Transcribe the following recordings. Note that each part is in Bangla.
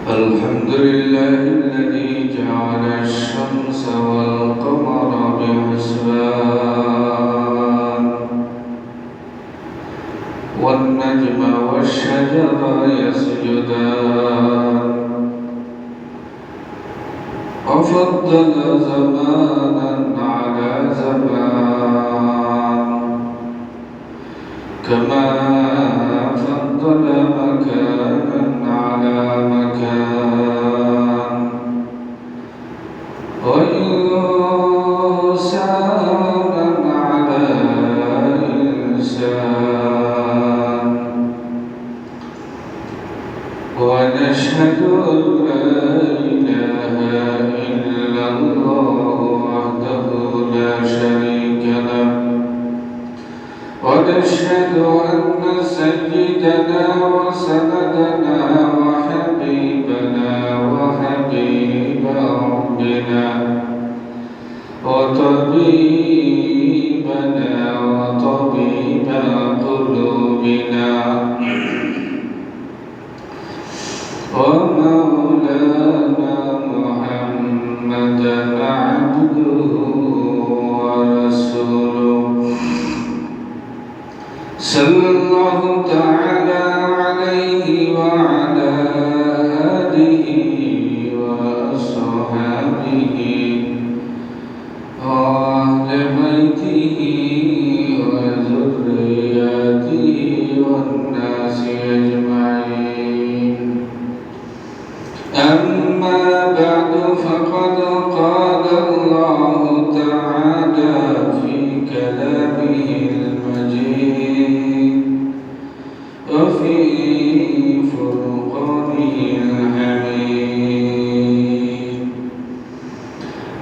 الحمد لله الذي جعل الشمس والقمر بحسبان والنجم والشجر يسجدان وفضل زمانا على زمان كما فضل مكانا على مكان وإنسانا على إنسان ونشهد أن لا إله إلا الله وحده لا شريك له ونشهد أن سيدنا وسندنا وحبيبنا وحبيب ربنا وطبيبنا وطبيب قلوبنا ومولانا محمدا عبده ورسوله صلى الله تعالى عليه وعلى آله وأصحابه وأهل بيته وذرياته والناس أجمعين أما بعد فقد قال الله تعالى في كلامه المجيد وفي فرقانه الحميد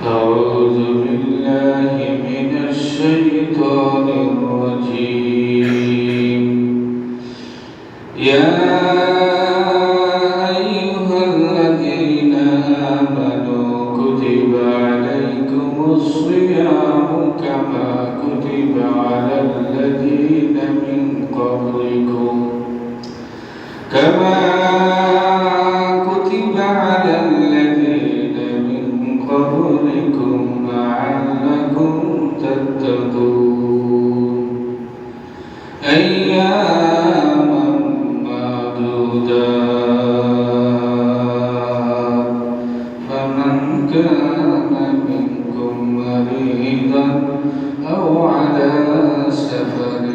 أعوذ بالله من الشيطان الرجيم يا أيها الذين آمنوا كتب عليكم الصيام كما كتب على الذين من قبلكم لعلكم تتقون أياما معدودات فمن كان منكم مريضا أو على سفر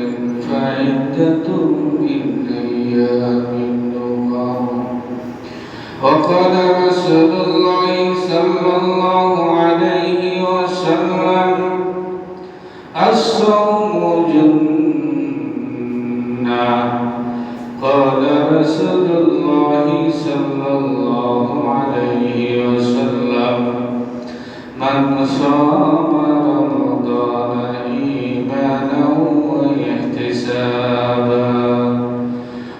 فعدة من أيام أخر وقال رسول الله صلى الله عليه وسلم الصوم جنة قال رسول الله صلى الله عليه وسلم من صام رمضان إيمانا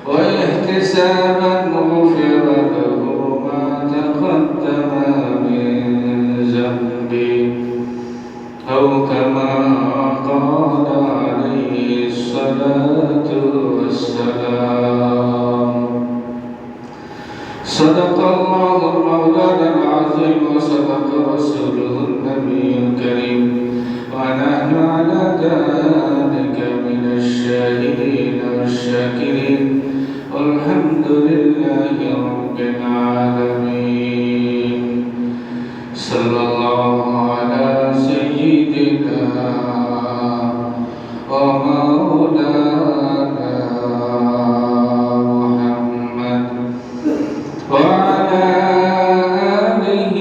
واحتسابا غفر له ما تقدم من ذنبه أو كما قال عليه الصلاة والسلام صدق الله مولانا العظيم وصدق رسوله النبي الكريم ونحن على ذلك من الشاهدين والشاكرين والحمد لله رب العالمين صلى الله على سيدنا ومولانا محمد وعلى آله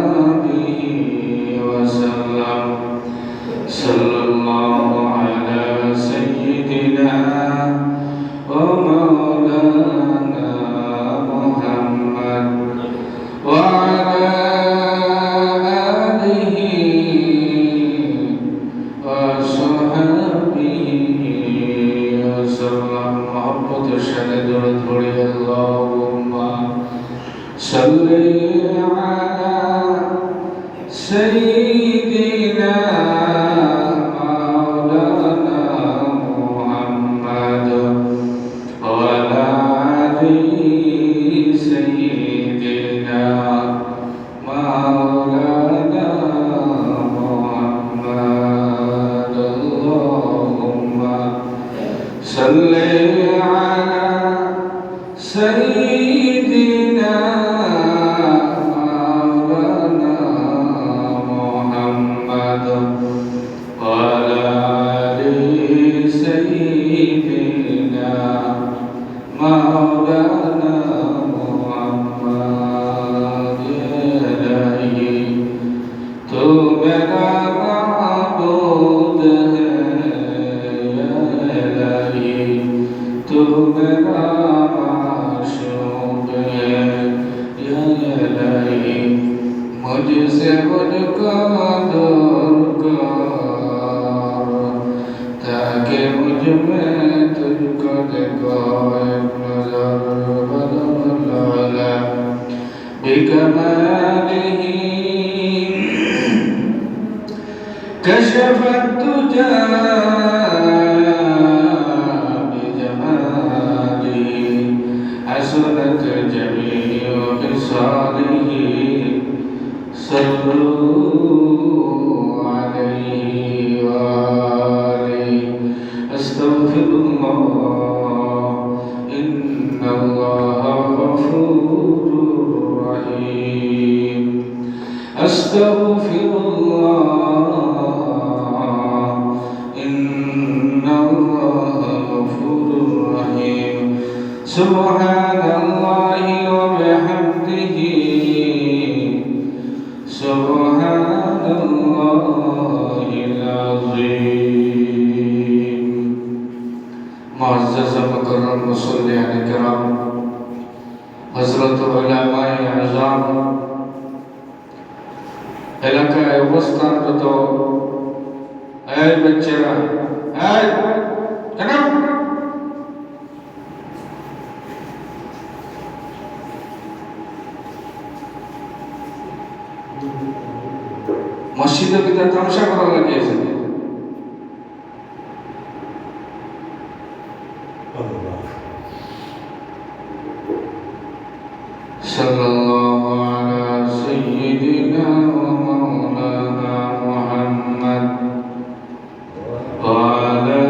وأصحابه وسلم صلى الله على سيدنا ومولانا محمد وعلى آله وصحبه وسلم محبة شهد ودخل اللهم صل على سيدنا مولانا محمد وعلى مولانا محمد يا إلهي تو मेरा معبود है या इलाही तू मेरा माशूक है या इलाही मुझसे मुझको दूर कर ताकि मुझ में तुझको देखो एक नजर बदला बिकमालिही كشف الدجى بجماله حسنت جميع خصاله صلوا عليه وآله أستغفر الله إن الله غفور رحيم أستغفر الله سبحان الله وبحمده سبحان الله العظيم معزز مكرم مصلين الكرام حضرت علماء اعظام এলাকায় অবস্থানরত এই বাচ্চারা এই কেন মসজিদের ভিতরে তামাশা করা লাগিয়েছে সাল্লাল্লাহু আলা সাইয়্যিদিনা ওয়া মাওলানা মুহাম্মদ ওয়া আলা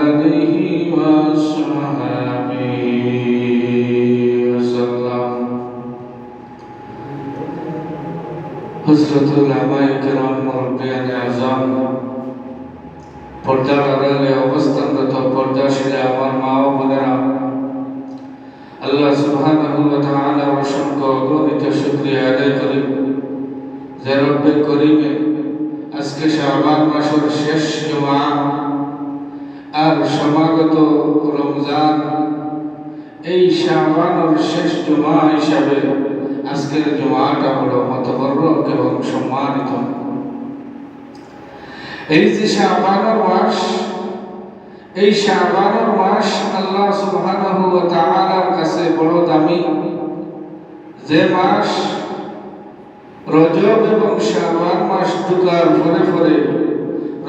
আলিহি ওয়া সাহবিহি ওয়া সাল্লাম হযরত উলামায়ে কেরাম মুরব্বিয়ানে আযম পর্দার আড়ালে অবস্থানরত পর্দাশীলা আমার মা ও বোনেরা আল্লাহ সুবহানাহু ওয়া তাআলার অসংখ্য অগণিত শুকরিয়া আদায় করি যে রব্বে করিমে আজকে শাবান মাসের শেষ জুমা আর সমাগত রমজান এই শাবানের শেষ জুমা হিসাবে আজকের জুমাটা হলো মতবরক এবং সম্মানিত। এই যে শাবানের মাস, এই শাবানের মাস আল্লাহ সুবহানাহু ওয়া তাআলার কাছে বড় দামি। যে মাস রজব এবং শাবান মাস ঢুকার পরে পরে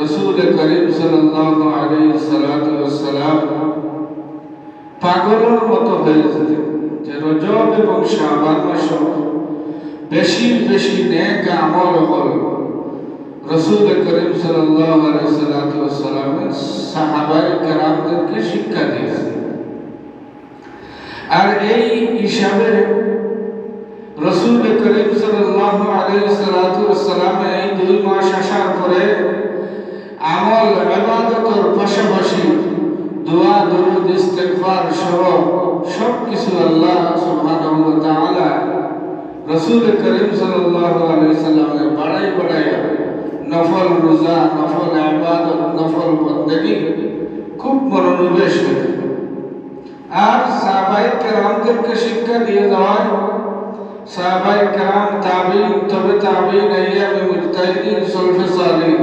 রাসূল করিম সাল্লাল্লাহু আলাইহি ওয়াসাল্লাম পাগলের মতো হয়ে যেতেন যে রজব এবং শাবান মাস বেশি বেশি নেক আমল হল। রাসূল করিম সাল্লাল্লাহু আলাইহি ওয়াসাল্লাম সাহাবায়ে কেরামদেরকে শিক্ষা দিয়েছেন। আর এই হিসাবে রাসূল করিম সাল্লাল্লাহু আলাইহি ওয়াসাল্লাম এই দুই মাস আসার পরে আমল ইবাদতের পাশাপাশি দোয়া দরুদ ইস্তিগফার সহ সব কিছু আল্লাহ সুবহানাহু ওয়া তাআলা রাসূল করিম সাল্লাল্লাহু আলাইহি ওয়াসাল্লামের বাড়াই নফল রোজা, নফল ইবাদত, নফল বন্দেগী খুব মনোনিবেশ হতো। আর সাহাবায়ে কেরামদেরকে শিক্ষা দিয়ে যাওয়ায় সাহাবায়ে কেরাম, তাবিঈন, তবে তাবিঈন, আইয়ামে মুজতাহিদিন, সলফে সালিহ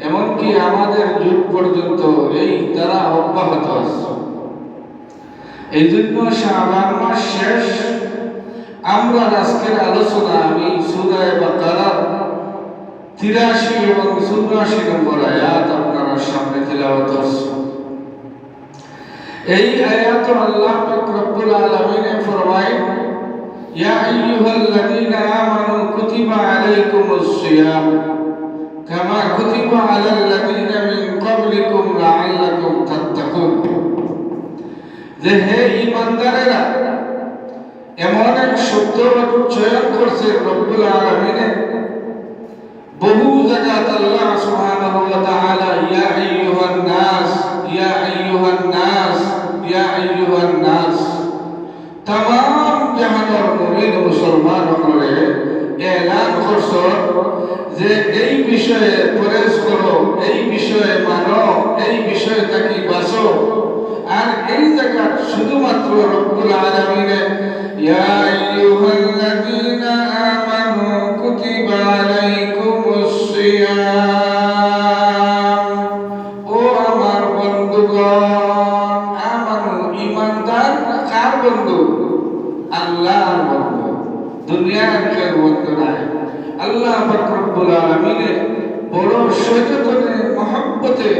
এমনকি আমাদের যুগ পর্যন্ত এই দ্বারা অব্যাহত আছে। এই জন্য শাবান মাস শেষ। আমরা আজকের আলোচনা আমি সূরা বাকারা 83 এবং 84 নম্বর আয়াত আপনারা সামনে তিলাওয়াত করছি। এই আয়াতে আল্লাহ পাক রব্বুল আলামিন ফরমায়, ইয়া আইয়ুহাল্লাযীনা আমানু কুতিবা আলাইকুমুস সিয়াম কামা কুতিবা আলাল্লাযীনা মিন ক্বাবলিকুম লাআল্লাকুম তাত্তাকুন। যে হে ঈমানদারেরা, এমন এক শব্দ চয়ন করছে রব্বুল আলামিন বহু জায়গায় আল্লাহ সুবহানাহু ওয়া তাআলা ইয়া আইয়ুহান নাস, ইয়া আইয়ুহান নাস, ইয়া আইয়ুহান নাস तमाम জাহানের মুমিন মুসলমান হলে এলান করছ যে এই বিষয়ে পরহেজ করো, এই বিষয়ে মানো, এই বিষয়ে থাকি বাঁচো। আর এই জায়গা শুধুমাত্র রব্বুল আলামিনে ইয়া আইয়ুহাল্লাযীনা আমানু কুতিবা আলাইকুমুস সিয়াম, ও আমার বন্ধুগণ, আমানু ঈমানদার কার বন্ধু? আল্লাহর বন্ধু, দুনিয়ার কেউ বন্ধু নাই। আল্লাহ পাক রব্বুল আলামিনে বড় সচেতনে মহব্বতে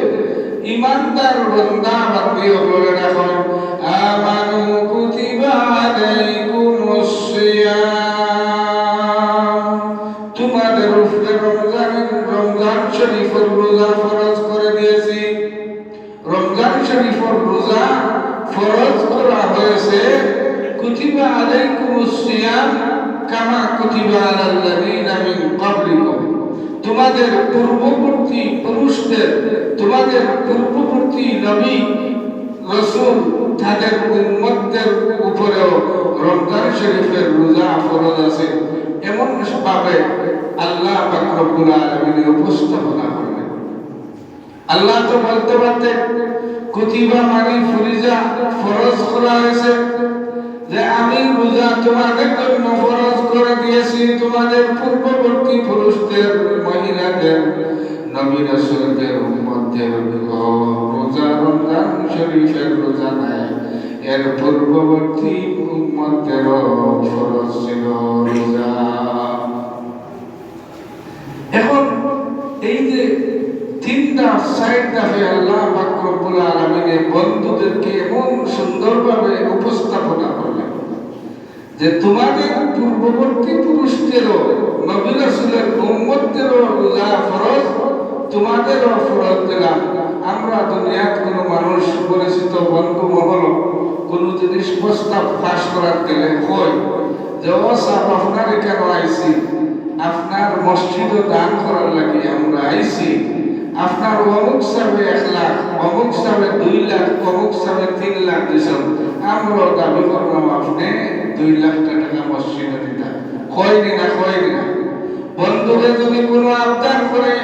ঈমানদার বান্দা বান্দিও বলে রাখেন আমানু কুতিবা আলাইকুমুস সিয়াম, তোমাদের উপরে রমজান শরীফের রোজা ফরজ করে দিয়েছি। রমজান শরীফের রোজা ফরজ করা হয়েছে কুতিবা আলাইকুমুস সিয়াম কামা কুতিবা আলাল্লাযীনা মিন ক্বাবলিকুম, তোমাদের পূর্ববর্তী পুরুষদের, তোমাদের পূর্ববর্তী নবী রাসূল তাদের উম্মতদের উপরেও রমজান শরীফের রোজা ফরজ আছে। এমন ভাবে আল্লাহ পাক রব্বুল আলামিন উপস্থাপনা করলেন। আল্লাহ তো বলতে পারতেন কুতিবা মানে ফরিজা, ফরজ করা হয়েছে, যে আমি রোজা তোমাদের জন্য ফরজ করে দিয়েছি, তোমাদের পূর্ববর্তী পুরুষদের, মহিলাদের, নবী রাসূলদের উম্মতদের রোজা রমজান শরীফের রোজা নাই, এর পূর্ববর্তী উম্মতদেরও ফরজ ছিল রোজা। এখন এই যে তিনটা সাইড দাফে আল্লাহ পাক রব্বুল আলামিন বন্ধুদেরকে এমন সুন্দরভাবে উপস্থাপনা করলেন যে তোমাদের পূর্ববর্তী পুরুষদেরও, নবী রাসূলের উম্মতদেরও রোজা ফরজ, তোমাদেরও ফরজ দিলাম। আমরা দুনিয়াত কোনো মানুষ পরিচিত বন্ধু মহল কোনো জিনিস প্রস্তাব ফাঁস করার গেলে হয় যে ও সাহেব আপনার কেন আইছি, আপনার মসজিদে দান করার লাগি আমরা আইছি, আপনার অমুক সাহেবে 1 লাখ, অমুক সাহেবে 2 লাখ, অমুক সাহেবে 3 লাখ দিয়েছেন, আমরা দাবি করলাম আপনি 2 লাখ টাকা মসজিদে দিতা, কয়নি না কয়নি না। বন্ধুকে যদি কোনো আবদার করে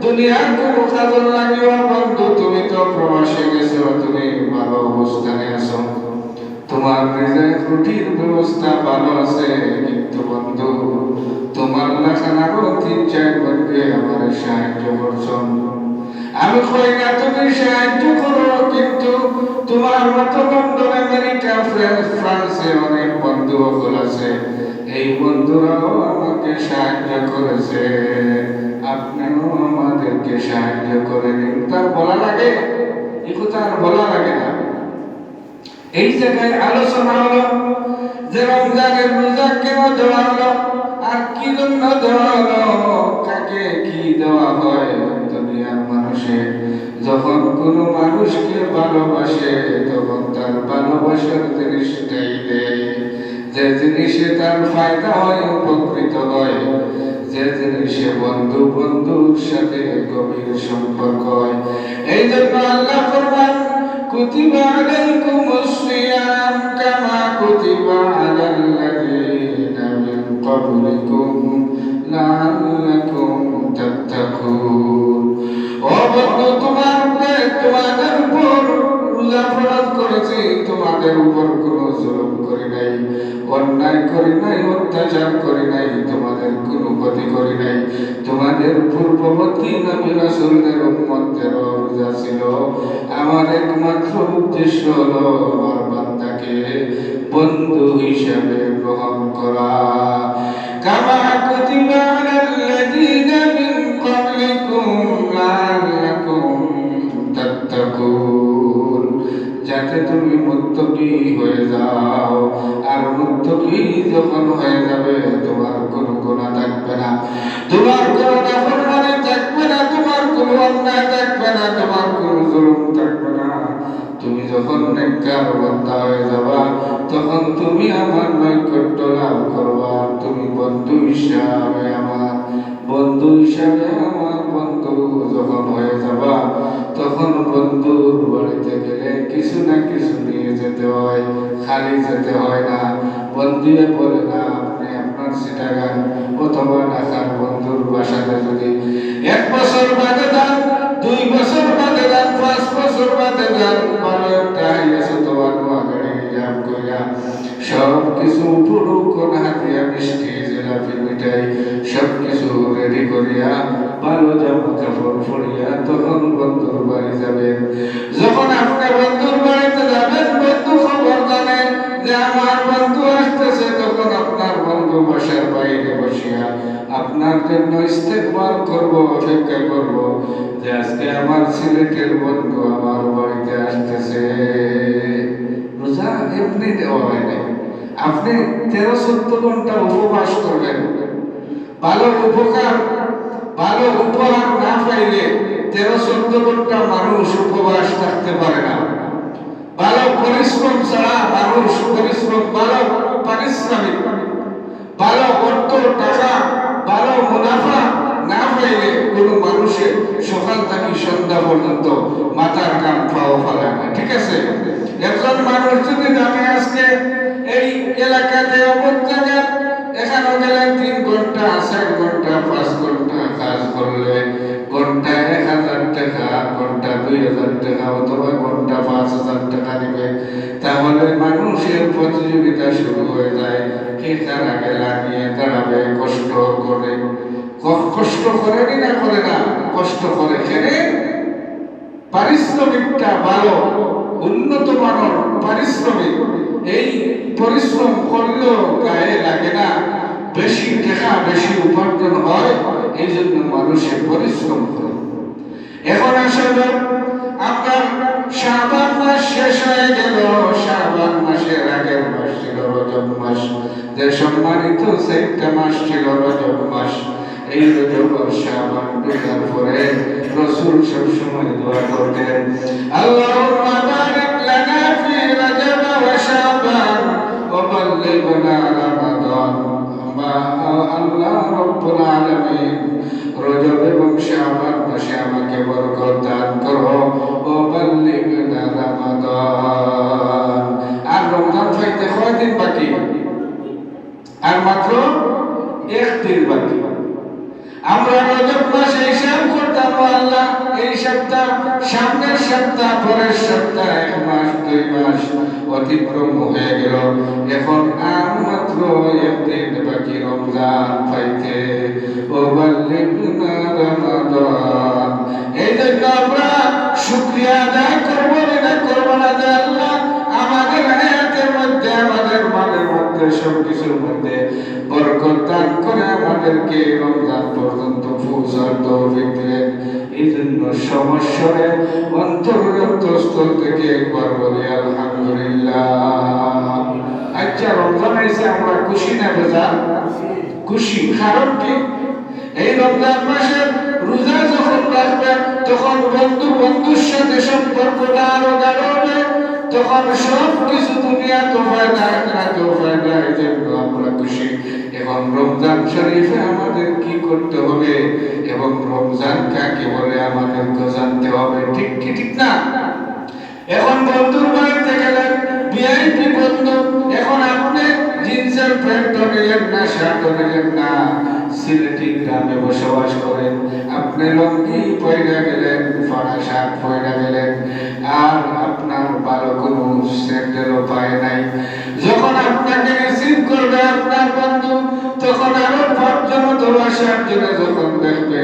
দুনিয়ার কোনো কাজল লাগিও, বন্ধু তুমি তো প্রবাসে গেছো, তুমি ভালো অবস্থানে আছো, তোমার নিজের রুটির ব্যবস্থা ভালো আছে, কিন্তু বন্ধু তোমার লেখানারও 3-4 বন্ধু আমার সাহায্য করছেন। আমি কই না তুমি সাহায্য করো, কিন্তু তোমার মতো লন্ডন, আমেরিকা, ফ্রান্সে অনেক বন্ধু সকল আছে, এই বন্ধুরাও আমাকে সাহায্য করেছে, আপনিও আমাদেরকে সাহায্য করে দিন। তার বলা লাগে, এই কথা আর বলা লাগে না। এই জায়গায় আলোচনা হলো যে রমজানের রোজা কেন দেওয়া হলো, আর কি জন্য দেওয়া হলো, কাকে কি দেওয়া হয়। দুনিয়ার মানুষে যখন কোনো মানুষকে ভালোবাসে তখন তার ভালোবাসার জিনিসটাই দেয়, যে জিনিসে তার ফায়দা হয়, উপকৃত হয়, যে জিনিসে বন্ধু বন্ধুর সাথে গভীর সম্পর্ক হয়। এই জন্য আল্লাহ ফরমান কুতিবা আলাইকুমুস সিয়াম কামা কুতিবা আলাল্লাযীনা মিন ক্বাবলিকুম লাআল্লাকুম তাত্তাকুন। ও বন্ধু, তোমাদের উপর রোজা ফরজ করেছি, তোমাদের উপর কোনো জুলুম করি নাই, অন্যায় করি নাই, অত্যাচার করি নাই, তোমাদের কোনো ক্ষতি করি নাই। তোমাদের পূর্ববর্তী নবী রাসূলদের উম্মতদের রোজা ছিল। আমার একমাত্র উদ্দেশ্য হলো আমার বান্দাকে বন্ধু হিসাবে গ্রহণ করা। কামা কুতিবা আলাল্লাযীনা মিন ক্বাবলিকুম লাআল্লাকুম তাত্তাকুন, যাতে তুমি মুত্তাকি হয়ে যাও। আর মুত্তাকি যখন হয়ে যাবে তোমার কোনো গুনাহ থাকবে না, তোমার কোনো নাফরমানি থাকবে না, তোমার কোনো অন্যায় থাকবে না, তোমার কোনো জুলুম থাকবে না। তুমি যখন নেককার বান্দা হয়ে যাবা তখন তুমি আমার নৈকট্য লাভ করবা। তুমি বন্ধু হিসাবে আমার বন্ধু যখন হয়ে যাবা তখন বন্ধুর বাড়ি বাড়িতে গেলে কিছু না কিছু নিয়ে যেতে হয়, খালি যেতে হয় না। বন্ধুয়ে বলে না, আপনি আপনার চিটাগাং অথবা ঢাকার বন্ধুর বাসাতে যদি 1 বছর বাদে যান, 2 বছর বাদে যান, 5 বছর বাদে যান, ভালো একটা হাইয়েছে তোমার নোয়া গাড়ি রিজার্ভ কইরা সব কিছু পুরো কোন হাতিয়া মিষ্টি জিলাপি মিঠাই সব কিছু রেডি করিয়া ভালো জামা কাপড় পরিয়া তখন বন্ধুর বাড়ি যাবেন। যখন আপনি বন্ধুর বাড়িতে যাবেন, বন্ধু খবর জানে যে আমার বন্ধু আসতেছে, তখন আপনার বন্ধু বাসার বাইরে বসিয়া আপনার জন্য ইস্তেকবাল করব, অপেক্ষা করব যে আজকে আমার সিলেটের বন্ধু আমার বাড়িতে আসতেছে। রোজা এমনি দেওয়া হয় না, আপনি 13-14 ঘন্টা উপবাস করবেন। ভালো উপকার, ভালো উপহার না পাইলে 13-14 ঘন্টা মানুষ উপবাস থাকতে পারে না। ভালো পরিশ্রম ছাড়া মানুষ পরিশ্রম, ভালো পারিশ্রমিক, ভালো অর্থ টাকা, ভালো মুনাফা না পাইলে কোনো মানুষের সকাল থেকে সন্ধ্যা পর্যন্ত মাথার কাম পাওয়া ফেলে না। ঠিক আছে, একজন মানুষ যদি জানে আজকে এই এলাকাতে অমুক জায়গায় এখানে গেলে 3 ঘন্টা 4 ঘন্টা 5 ঘন্টা কাজ করলে ঘন্টা 1000 টাকা, ঘন্টা 2000 টাকা অথবা ঘন্টা 5000 টাকা দিবে, তাহলে মানুষের প্রতিযোগিতা শুরু হয়ে যায়। কে কার আগে লাগিয়ে দাঁড়াবে, কষ্ট করে, কষ্ট করে না করে না, কষ্ট করে খেলে পারিশ্রমিকটা ভালো উন্নত মানের পারিশ্রমিক। এই পরিশ্রম করলেও গায়ে লাগে না, বেশি টাকা বেশি উপার্জন হয়, এই জন্য মানুষের পরিশ্রম করে। এখন আসলে আপনার শাবান মাস শেষ হয়ে গেল, শাবান মাসের আগের মাস ছিল রজব মাস, যে সম্মানিত 4টা মাস ছিল রজব মাস। এই রজব আর শাবান ঢোকার পরে রাসূল সবসময় দোয়া করতেন, আল্লাহুম্মা বারিক লানা ফি রজব ওয়া শাবান ওয়া বাল্লিগনা রমাদান। আল্লাহ রাব্বুল আলামিন রজব এবং শাবান মাসে আমাকে বরকত দান করো, ও বাল্লিগনা রমাদান। আর রমজান পাইতে কয়দিন বাকি? আর মাত্র 1 দিন বাকি। আমরা রজব মাসে হিসাব করতাম, আল্লাহ এই সপ্তাহ, সামনের সপ্তাহ, পরের সপ্তাহ, 1 মাস 2 মাস অতিক্রম হয়ে গেল, এখন আর মাত্র 1 দিন বাকি রমজান পাইতে। ও বাল্লিগনা রমাদান। এই জন্য আমরা শুকরিয়া আদায় করবো না করবো না যে আল্লাহ আমাদের হায়াতের মধ্যে, আমাদের মালের মধ্যে, সবকিছুর মধ্যে বরকত দান করে আমাদেরকে রমজান পর্যন্ত পৌঁছার তৌফিক দিলেন। এই জন্য সমস্যারে অন্তরস্থল থেকে একবার বলি আলহামদুলিল্লাহ। আচ্ছা, রমজান এসে আমরা খুশি না বেজার? খুশি। কারণ কি? এই রমজান মাসে রোজা যখন রাখবেন তখন বন্ধুর সাথে সম্পর্কটা আরো গাঢ় হবে, তখন সব কিছু দুনিয়া তো ফায়দা, আখিরাত তো ফায়দা। এই জন্য আমরা খুশি। এখন রমজান শরীফে আমাদের কি করতে হবে এবং রমজান কাকে বলে আমাদেরকে জানতে হবে। ঠিক কি ঠিক না? এখন বন্ধুর বাড়িতে গেলেন, ভিআইপি বন্ধু, এখন আপনি জিন্সের প্যান্ট নিলেন না, শার্ট নিলেন না, সিলেটি গ্রামে বসবাস করেন, আপনি লঙ্গি পয়রা গেলেন, ফাড়া শার্ট পয়রা গেলেন, আর আপনার ভালো কোনো স্যান্ডেলও পায় নাই। যখন আপনাকে রিসিভ করবে আপনার বন্ধু, তখন আরো 5 জন অথবা 7 জনে যখন দেখবে,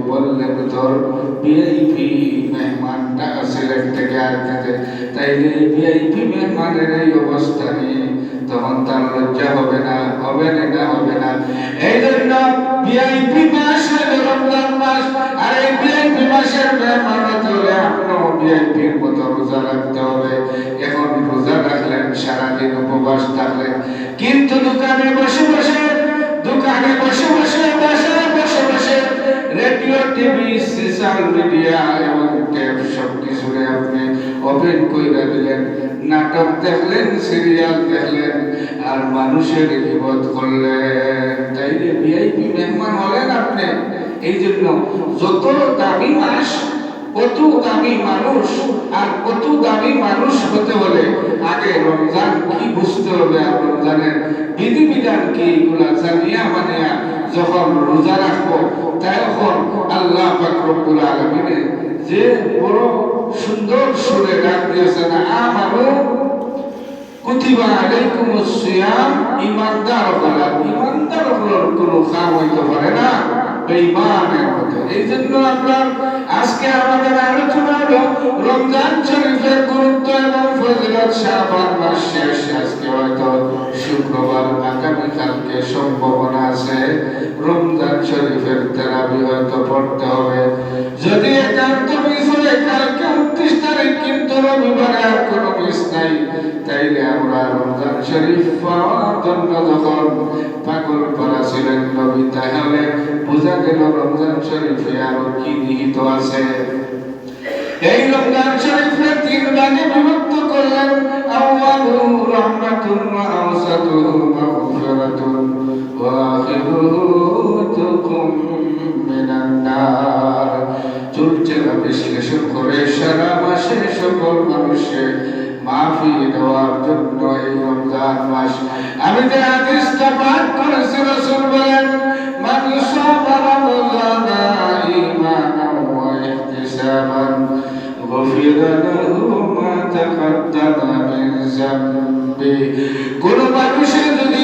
বললেন তোর ভিআইপি মেহমানটা সিলেট থেকে আসতেছে, তাইলে ভিআইপি মেহমানের এই অবস্থা নিয়ে তখন তার লজ্জা হবে না? হবে না? হবে না। এই জন্য ভিআইপি মাস রমজান মাস, আর এই ভিআইপি মাসের মেহমানত হলে আপনার ভিআইপির মতো রোজা রাখতে হবে। এখন রোজা রাখলেন, সারাদিন উপবাস থাকলেন, কিন্তু দোকানে বসে বসে, বাসায় বসে বসে রেডিও, টিভি, সোশ্যাল মিডিয়া এবং ট্যাব সব কিছুরে আপনি ওপেন কইরা দিলেন, নাটক দেখলেন, সিরিয়াল দেখলেন, আর মানুষের ইবাদত করলেন, তাইলে ভিআইপি মেহমান হলেন আপনি। এই জন্য যত দামি মাস কত দামি মানুষ, আর কত দামি মানুষ হতে হলে আগে রমজান কি বুঝতে হবে, আর রমজানের বিধিবিধান কি, এগুলা জানিয়া মানিয়া যখন রোজা রাখবো তখন আল্লাহ পাক রব্বুল আলামিন যে বড় সুন্দর সুরে ডাক দিয়েছেন, আমানু কুতিবা আলাইকুমুস সিয়াম, ইমানদার হলাম। ইমানদার হলোর কোনো কাম হইতে পারে না বেঈমানের মতো। এই জন্য আমরা আজকে আমাদের আলোচনা হলো রমজান শরীফের গুরুত্ব এবং ফজিলত। শাবান মাস শেষ, আজকে হয়তো শুক্রবার, আগামীকালকে সম্ভাবনা আছে রমজান শরীফের তারাবি হয়তো পড়তে হবে। যদি একান্ত মিস হয় কালকে 29 তারিখ, কিন্তু রবিবারে আর কোনো মিস নাই। তাইলে আমরা রমজান শরীফ পাওয়ার জন্য যখন পাগল করা ছিলেন নবী, তাহলে বোঝা গেল রমজান শরীফে আরো কি নিহিত আছে। এই রমজান শরীফে 3 ভাগে বিভক্ত করলেন। আউয়ালুহু রাহমাতুন ওয়া আওসাতুহু মাগফিরাতুন ওয়া আখিরুহু তুকুম মিনান নার। চুলচেরা বিশ্লেষণ করে সারা মাসে সকল মানুষের মাফি দেওয়ার জন্য এই রমজান মাস। আমি যে হাদিসটা পাঠ করেছি, রাসূল বলেন, মান সামা রমাদানা ঈমানান ওয়া ইহতিসাবান গুফিরা লাহু মা তাকাদ্দামা মিন যামবি। কোন মানুষ যদি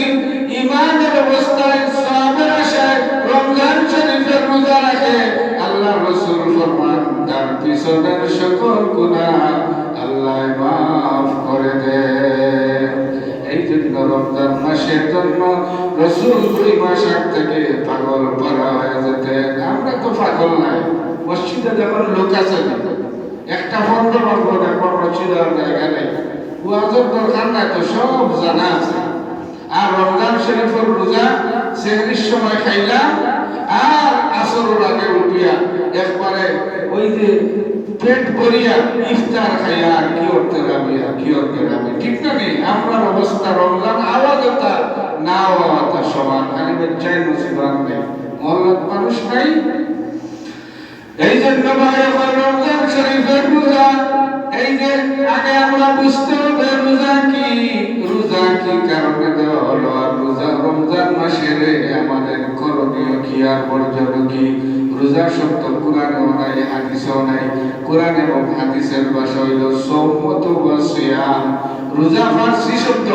ঈমানের অবস্থায় সওয়াবের আশায় রমজান শরীফের রোজা রাখে, আল্লাহ রাসূল ফরমান তার পিছনের সকল গুনাহ আল্লাহ মাফ করে দেন। এই জন্য রমজান মাসের জন্য রাসূল 2 মাস আগ থেকে পাগল করা হয়ে যেতেন। আমরা তো পাগল নাই। মসজিদে যখন লোক আছে একটা বন্ধ বন্ধ দেখো, মসজিদের জায়গা নেই, ওয়াজের দরকার নাই, তো সব জানা আছে। আর রমজান শরীফের রোজা সেহরির সময় খাইলাম, আর আসরের আগে উঠিয়া একবারে ওই যে পেট ভরিয়া ইফতার খাইয়া আর কি করতে যাবি, আর কি করতে যাবি, ঠিক না? নেই আমরা অবস্থা রমজান আওয়াজতা না আওয়াজতা সমান, খালি বেচাই মুসিবান নেই, মহল্লার মানুষ নাই। এই জন্য ভাই আমার রমজান শরীফের রোজা, এই যে আগে আমরা বুঝতে হবে রোজা কি, রোজা কি কারণে দেওয়া হলো, আর রোজা রমজান মাসের আমাদের করণীয় কি আর বর্জন কি। রোজা শব্দ কোরআনেও নাই, হাদিসেও নাই। কোরআন এবং হাদিসের ভাষা হইল সওমতু ওয়া সিয়াম। রোজা ফারসি শব্দ,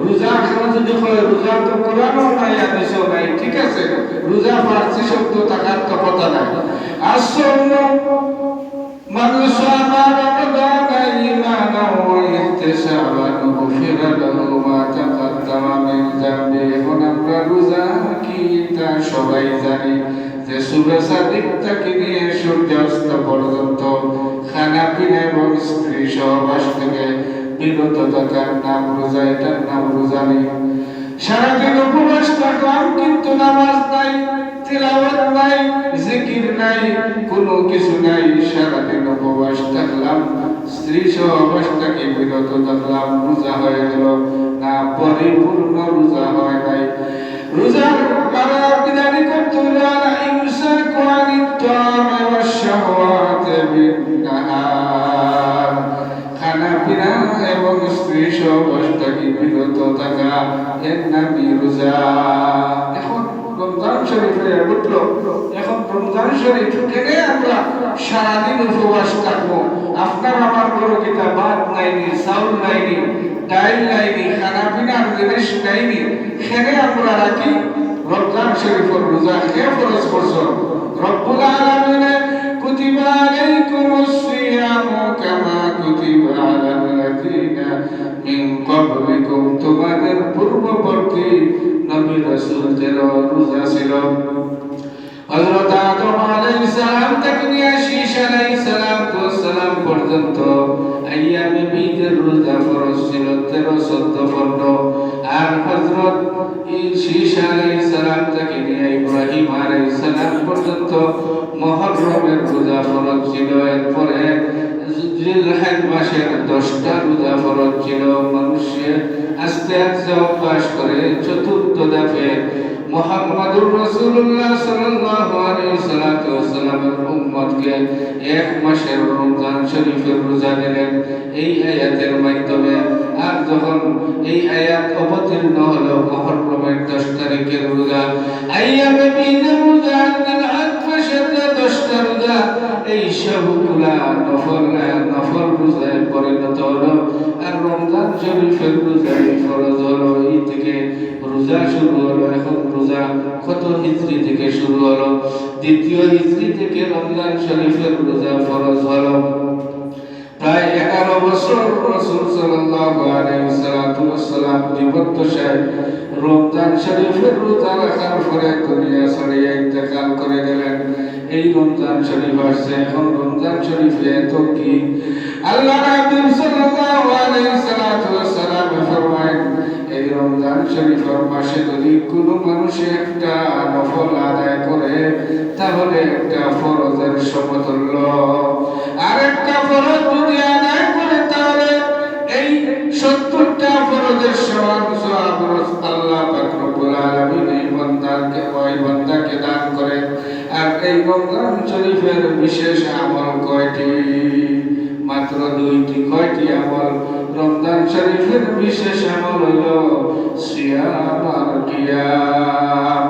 রোজা এখন যদি হয় রোজা তো কোরআনেও নাই, হাদিসেও নাই, ঠিক আছে? রোজা ফারসি শব্দ থাকার তো কথা নাই। আসসামু মান সামা রমাদানা ঈমানান ওয়া ইহতিসাবান গুফিরা লাহু মা তাকাদ্দামা মিন যামবি। এখন আমরা রোজা কি তা সবাই জানি, যে সুবহ সাদিক থেকে নিয়ে সূর্যাস্ত পর্যন্ত খানা পিনা এবং স্ত্রী সহবাস থেকে বিরত থাকার নাম রোজা। এটার নাম রোজা নেই। সারাদিন উপবাস থাকলাম, কিন্তু নামাজ নাই, তিলাওয়াত নাই, জিকির নাই, কোনো কিছু নাই। সারাদিন উপবাস থাকলাম, স্ত্রী সহবাস থেকে বিরত থাকলাম, রোজা হয়ে গেল না? পরিপূর্ণ রোজা হয় নাই। রোজার বিধান করতে হলে ইমসাকু আনিত তাআমি ওয়াশ শাহওয়াতি বিন-নাহার, খানা পিনা এবং স্ত্রী সহবাস থেকে বিরত থাকা, এর নামই রোজা। এখন রমজান শরীফে উঠলো, এখন রমজান শরীফ থেকে আমরা সারাদিন উপবাস থাকবো। আপনার আমার কোনো কিতা ভাত নাইনি, চাউল নাইনি, ডাইল নাইনি, খানা পিনার জিনিস নাইনি, সেখানে আমরা রাখি রমজান শরীফের রোজা কে ফরজ করছেন? রব্বুল আলামিন কুতিবা আলাইকুমুস সিয়ামু কামা কুতিবা আলাল লাযিনা মিন ক্বাবলিকুম। তোমাদের পূর্ববর্তী নবী রাসূল দের রোজা ছিল। হযরত আদম আলাইহিস সালাম থেকে নিয়ে শীশ আলাইহিস সালাম পর্যন্ত আইয়ামে বীজের রোজা ফরজ ছিল 13-14। আর হযরত শীশ আলাইহিস সালাম থেকে নিয়ে ইব্রাহিম আলাইহিস সালাম পর্যন্ত মুহররমের রোজা ফরজ ছিল। এরপরে জিলহজ মাসের 10টা রোজা ফরজ ছিল। মানুষের আস্তে আস্তে আস্তে অভ্যাস করে চতুর্থ দফে মুহাম্মদুর রাসূলুল্লাহ সাল্লাল্লাহু আলাইহি ওয়াসাল্লামের উম্মতকে এক মাসের রমজান শরীফের রোজা দিলেন এই আয়াতের মাধ্যমে। আর যখন এই আয়াত অবতীর্ণ হলো মুহররমের 10 তারিখের রোজা, আইয়ামে বিদের রোজা, জিলহজ মাসের 10টা রোজা, এই সবগুলা নফল রোজায় পরিণত হলো। আর রমজান শরীফের রোজাই ফরজ হলো। এই থেকে রোজা শুরু হলো। এখন রোজা কত হিজরি থেকে শুরু হলো? দ্বিতীয় হিজরি থেকে রমজান শরীফের রোজা ফরজ হলো। প্রায় 11 বছর রাসূল সাল্লাল্লাহু আলাইহি ওয়াসাল্লাম জীবদ্দশায় রমজান শরীফের রোজা রাখার পরে দুনিয়া ছাড়িয়ে ইন্তেকাল করে গেলেন। এই রমজান শরীফ আসছে। এখন রমজান শরীফে এত কি আল্লাহ রাব্বুল সাল্লাল্লাহু আলাইহি ওয়াসাল্লাম ফরমায়, এই রমজান শরীফের মাসে যদি কোনো মানুষ একটা নফল আদায় করে তাহলে একটা ফরজের সমতুল্য। আর একটা ফরজ যদি আদায় করে তাহলে এই 70টা ফরজের সমান সওয়াব আল্লাহ পাক রব্বুল আলামিন এই বান্দাকে দান করে। আর এই রমজান শরীফের বিশেষ আমল কয়টি? মাত্র 2টি। কয়টি আমল? রমজান শরীফের বিশেষ আমল হলো সিয়াম আর কিয়াম।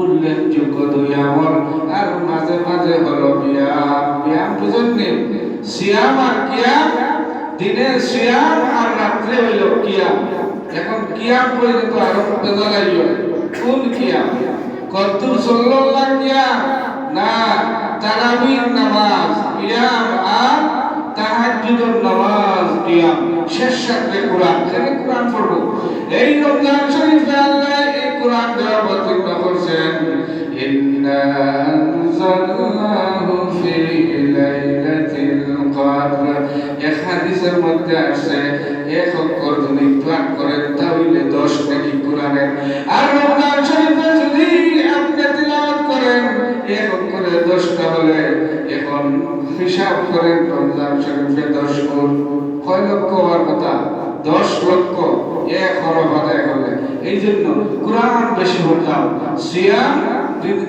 উল্লেখযোগ্য 2 আমল। আর মাঝে মাঝে হলো ব্যায়াম। বুঝলেন? সিয়াম আর কিয়াম, দিনে সিয়াম আর রাত্রে হইল কিয়াম। এখন কিয়াম পর্যন্ত আরো বেজালাইও। কোন কিয়াম? কদ্দুর সাল্লাল্লাহু কিয়াম না, তারাবির নামাজ কিয়াম আর তাহাজ্জুদের নামাজ কিয়াম। শেষ রাতে কোরআন পড়ব। এই রমজান শরীফে আল্লাহ এই কোরআন দেওয়া অবতীর্ণ করছেন, ইন্না আনজালনাহু ফি লাইলাতিল কদর। এক হাদিসের মধ্যে আসছে, এক অক্ষর যদি পাঠ করেন তাহলে 10 নাকি কোরআনের। আর রমজান শরীফে যদি আপনি তিলাওয়াত করেন এক অক্ষরে 10টা হলে এখন হিসাব করেন রমজান শরীফে 10 গুণ কয় লক্ষ হওয়ার কথা? 10 লক্ষ এক হরফ আদায় করলে। এই জন্য কোরআন বেশি পড়তাম। সিয়াম,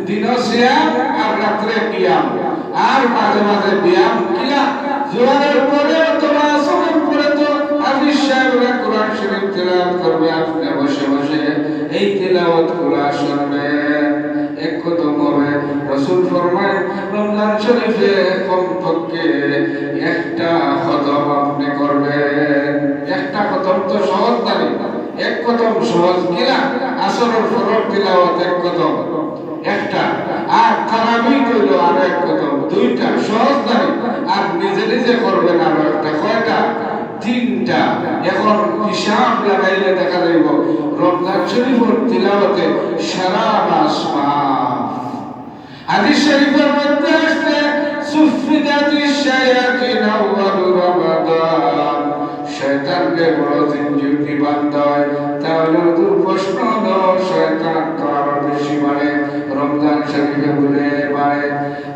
দিন সিয়াম আর রাত্রে কিয়াম। আর মাঝে মাঝে ব্যায়াম। কিয়াম জোহরের পরে অথবা আসরের পরে তো হাফিজ সাহেবরা কোরআন শরীফ তেলাওয়াত করবে। আপনি বসে বসে এই তেলাওয়াতগুলো শুনবেন, এক কদম হবে। রাসূল ফরমায় রমজান শরীফে কমপক্ষে একটা খতম আপনি করবেন। একটা খতম তো সহজ দাবি। এক খতম সহজ কিনা? আসরের ফরজ তিলাওয়াত এক খতম একটা, আর তারাবি হইল আর এক খতম, 2টা সহজ দাবি। আর নিজে নিজে করবেন আরো একটা। কয়টা? 3টা। এখন হিসাব লাগাইলে দেখা যাইব রমজান শরীফের তিলাওয়াতে সারা মাস মাফ। হাদিস শরীফের মধ্যে আসছে, সুফিদাতিশ শায়াতিন আউয়াল রমাদান। শয়তানকে বড় জিনজির কি বান্দা হয় তাহলে তোর প্রশ্ন দাও, শয়তান তো আরো বেশি বাড়ে রমজান শরীফে বলে বাড়ে।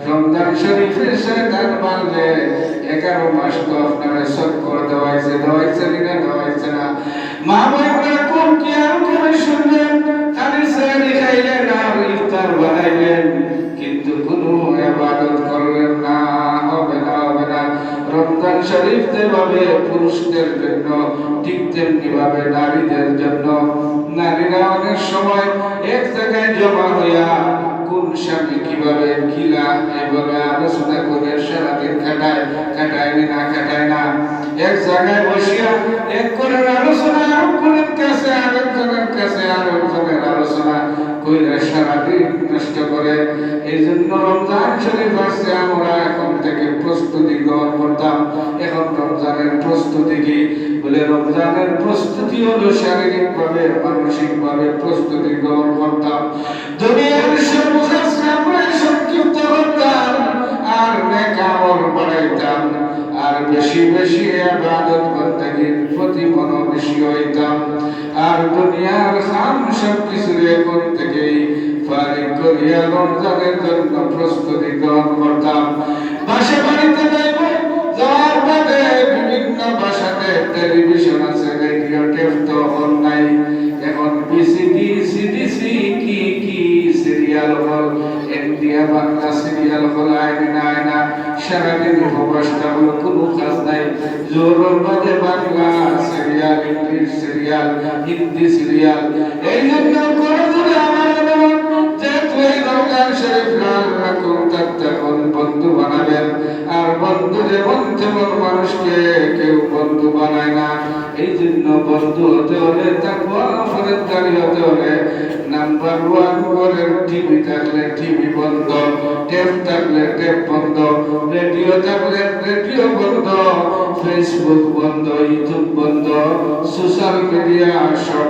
রমজান শরীফে শয়তান বাড়লে 11 মাস তো আপনারা সক্কর দেওয়াইছে না। মা বোনেরা কোন কিয়াম করে শুনলেন, খালি সেহরি খাইলেন আর ইফতার বানাইলেন, কিন্তু কোনো ইবাদত করলেন না। হবে না। রমজান শরীফ যেভাবে পুরুষদের জন্য ঠিক তেমনি ভাবে নারীদের জন্য। নারীরা অনেক সময় এক জায়গায় জমা হইয়া কোন স্বামী কিভাবে কিলা এইভাবে আলোচনা করে সারাদিন কাটায় না। এক জায়গায় বসিয়া এক করের আলোচনা আরেকজনের কাছে আরেকজনের আলোচনা কইরা সারাদিন নষ্ট করে। এই জন্য রমজান শরীফ আসছে, আমরা এখন থেকে প্রস্তুতি গ্রহণ করতাম। এখন রমজানের প্রস্তুতি কি? বলে রমজানের প্রস্তুতি হলো শারীরিক ভাবে মানসিক ভাবে প্রস্তুতি গ্রহণ করতাম। দুনিয়ার সব কাজ আমরা সংক্ষিপ্ত করতাম আর নেক আমল বাড়াইতাম আর বেশি ইবাদত বন্দেগীর প্রতি মনোনিবেশ হইতাম। আর দুনিয়ার খাম সব কিছু এখন থেকেই ফারিগ করিয়া রমজানের জন্য প্রস্তুতি গ্রহণ করতাম। বাসা বাড়িতে যাইব, যাওয়ার পথে বিভিন্ন বাসাতে টেলিভিশন আছে, রেডিও টেপ তো নাই। বিসিডি সিডিসি কি সিরিয়াল হল ইন্ডিয়া বাংলা সিরিয়াল হল আয়না সারাদিন প্রবাসটা হলো কোনো কাজ নাই জোরের বাদে Bangla serial English serial Hindi serial এই জন্য করে আমার যে তুই দরকার শরীফ রাখুন তখন বন্ধু বানাবেন আর বন্ধু যেমন তেমন মানুষকে কেউ বন্ধু বানায় না এই জন্য বন্ধু হতে হলে তাকওয়া ফরজদারি হতে হলে নাম্বার 1 ঘরের টিভি থাকলে টিভি বন্ধ টেপ থাকলে টেপ বন্ধ রেডিও থাকলে রেডিও বন্ধ ফেসবুক বন্ধ ইউটিউব বন্ধ সোশ্যাল মিডিয়া সব